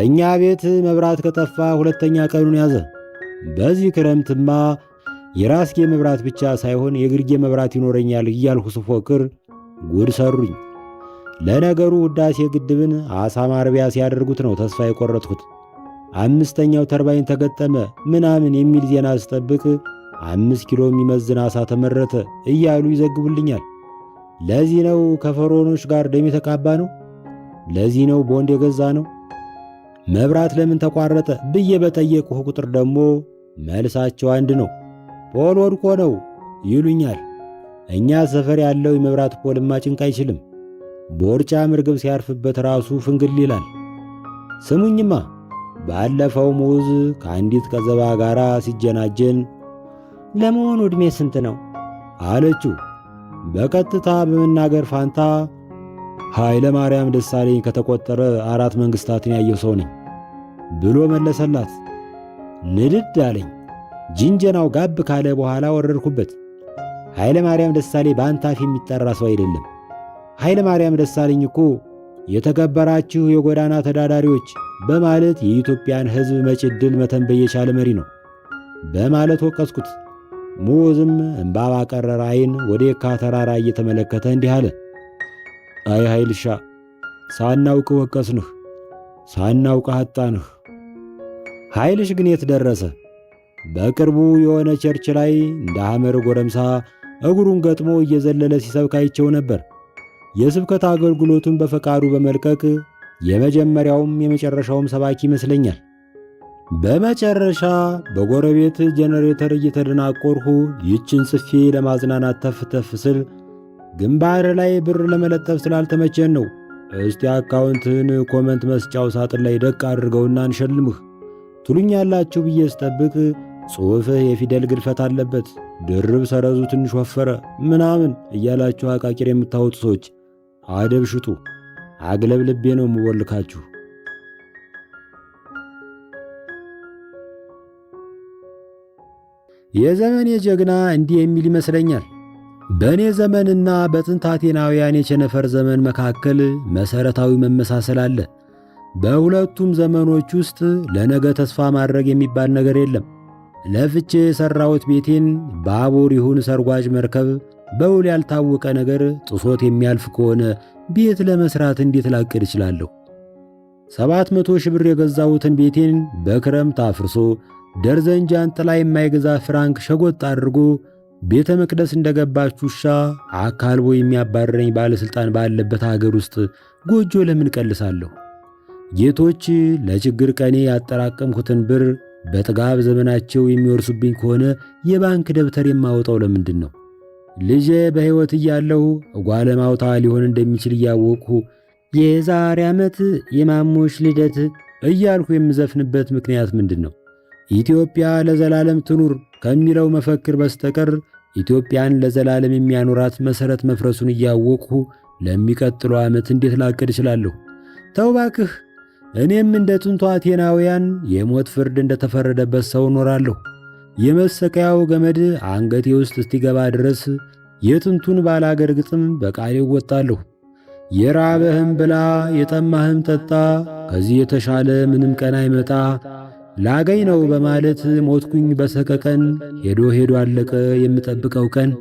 እኛ ቤት መብራት ከጠፋ ሁለተኛ ቀኑን ያዘ። በዚህ ክረምትማ የራስጌ መብራት ብቻ ሳይሆን የግርጌ መብራት ይኖረኛል እያልሁ ስፎክር ጉድ ሰሩኝ። ለነገሩ ውዳሴ ግድብን አሳ ማርቢያ ሲያደርጉት ነው ተስፋ የቆረጥኩት። 5ኛው ተርባይን ተገጠመ ምናምን የሚል ዜና ስጠብቅ 5 ኪሎ የሚመዝን አሳ ተመረተ እያሉ ይዘግቡልኛል። ለዚህ ነው ከፈሮኖች ጋር ደም የተቃባ ነው? ለዚህ ነው ቦንድ የገዛ ነው? መብራት ለምን ተቋረጠ ብዬ በጠየቅሁ ቁጥር ደግሞ መልሳቸው አንድ ነው። ፖል ወድቆ ነው ይሉኛል። እኛ ሰፈር ያለው የመብራት ፖልማ ጭንቅ አይችልም። ቦርጫም ርግብ ሲያርፍበት ራሱ ፍንግል ይላል። ስሙኝማ፣ ባለፈው ሙዝ ከአንዲት ቀዘባ ጋር ሲጀናጀን ለመሆኑ ዕድሜ ስንት ነው አለችው። በቀጥታ በመናገር ፋንታ ኃይለ ማርያም ደሳለኝ ከተቆጠረ 4 መንግስታትን ያየው ሰው ነኝ ብሎ መለሰላት። ንድድ አለኝ። ጅንጀናው ጋብ ካለ በኋላ ወረድኩበት። ኃይለ ማርያም ደሳለኝ በአንተ አፍ የሚጠራ ሰው አይደለም። ኃይለ ማርያም ደሳለኝ እኮ የተከበራችሁ የጎዳና ተዳዳሪዎች በማለት የኢትዮጵያን ሕዝብ መጪ ዕድል መተንበይ የቻለ መሪ ነው በማለት ወቀስኩት። ሙዝም እንባ ባቀረረ ዓይን ወደ የካ ተራራ እየተመለከተ እንዲህ አለ። አይ ኃይልሻ፣ ሳናውቅ ወቀስንህ፣ ሳናውቅ አጣንህ። ኃይልሽ ግን የት ደረሰ? በቅርቡ የሆነ ቸርች ላይ እንደ ሐመር ጎረምሳ እግሩን ገጥሞ እየዘለለ ሲሰብክ አይቼው ነበር። የስብከት አገልግሎቱን በፈቃዱ በመልቀቅ የመጀመሪያውም የመጨረሻውም ሰባኪ ይመስለኛል። በመጨረሻ በጎረቤት ጄኔሬተር እየተደናቆርሁ ይችን ጽፌ ለማዝናናት ተፍተፍ ስል ግንባር ላይ ብር ለመለጠፍ ስላልተመቸን ነው። እስቲ አካውንትህን ኮመንት መስጫው ሳጥን ላይ ደቅ አድርገውና እንሸልምህ ትሉኛላችሁ ብዬ ስጠብቅ ጽሑፍህ የፊደል ግድፈት አለበት፣ ድርብ ሰረዙ ትንሽ ወፈረ ምናምን እያላችሁ አቃቂር የምታወጡ ሰዎች አደብ ሽጡ። አግለብ ልቤ ነው የምወልካችሁ። የዘመኔ ጀግና እንዲህ የሚል ይመስለኛል። በእኔ ዘመንና በጥንት አቴናውያን የቸነፈር ዘመን መካከል መሠረታዊ መመሳሰል አለ። በሁለቱም ዘመኖች ውስጥ ለነገ ተስፋ ማድረግ የሚባል ነገር የለም። ለፍቼ የሠራሁት ቤቴን ባቡር ይሁን ሰርጓጅ መርከብ በውል ያልታወቀ ነገር ጥሶት የሚያልፍ ከሆነ ቤት ለመሥራት እንዴት ላቅድ እችላለሁ? 700 ሺህ ብር የገዛሁትን ቤቴን በክረምት አፍርሶ ደርዘን ጃንጥላ የማይገዛ ፍራንክ ሸጎጥ አድርጎ ቤተ መቅደስ እንደገባች ውሻ አካልቦ የሚያባረረኝ ባለሥልጣን ባለበት አገር ውስጥ ጎጆ ለምን ቀልሳለሁ? ጌቶች ለችግር ቀኔ ያጠራቀምኩትን ብር በጥጋብ ዘመናቸው የሚወርሱብኝ ከሆነ የባንክ ደብተር የማወጣው ለምንድን ነው? ልጄ በሕይወት እያለሁ ጓለማውታ ሊሆን እንደሚችል እያወቅሁ የዛሬ ዓመት የማሞሽ ልደት እያልሁ የምዘፍንበት ምክንያት ምንድን ነው? ኢትዮጵያ ለዘላለም ትኑር ከሚለው መፈክር በስተቀር ኢትዮጵያን ለዘላለም የሚያኖራት መሠረት መፍረሱን እያወቅሁ ለሚቀጥለው ዓመት እንዴት ላቅድ እችላለሁ? ተው እባክህ። እኔም እንደ ጥንቱ አቴናውያን የሞት ፍርድ እንደተፈረደበት ሰው እኖራለሁ። የመሰቀያው ገመድ አንገቴ ውስጥ እስቲገባ ድረስ የጥንቱን ባላገር ግጥም በቃሌ እወጣለሁ። የራበህም ብላ የጠማህም ጠጣ፣ ከዚህ የተሻለ ምንም ቀን አይመጣ፣ ላገኝ ነው በማለት ሞትኩኝ በሰቀቀን፣ ሄዶ ሄዶ አለቀ የምጠብቀው ቀን።